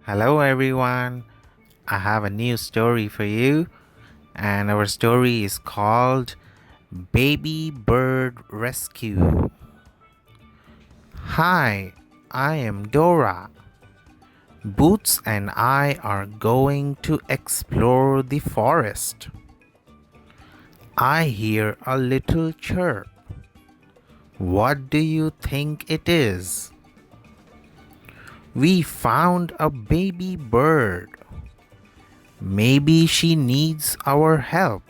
Hello everyone, I have a new story for you, and our story is called Baby Bird Rescue. Hi, I am Dora. Boots and I are going to explore the forest. I hear a little chirp. What do you think it is? We found a baby bird. Maybe she needs our help.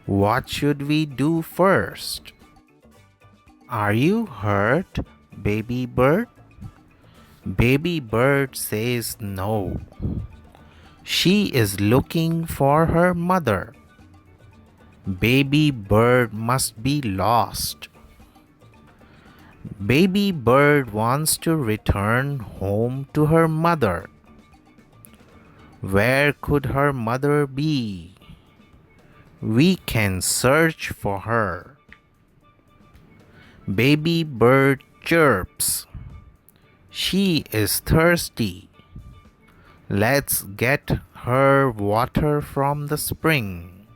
What should we do first? Are you hurt, baby bird? Baby bird says no. She is looking for her mother. Baby bird must be lost. Baby bird wants to return home to her mother. Where could her mother be? We can search for her. Baby bird chirps. She is thirsty. Let's get her water from the spring.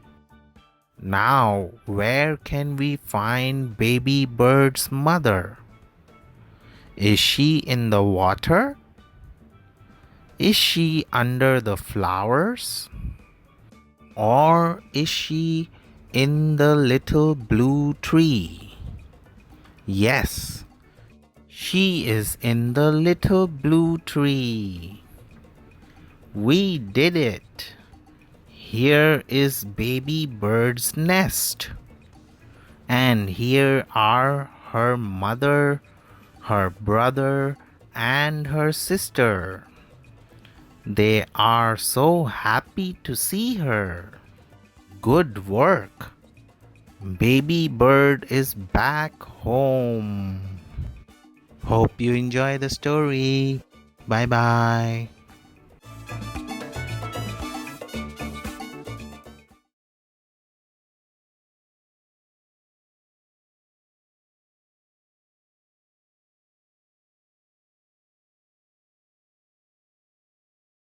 Now, where can we find baby bird's mother? Is she in the water? Is she under the flowers? Or is she in the little blue tree? Yes, she is in the little blue tree. We did it. Here is baby bird's nest. And here are her mother, her brother, and her sister. They are so happy to see her. Good work. Baby bird is back home. Hope you enjoy the story. Bye bye.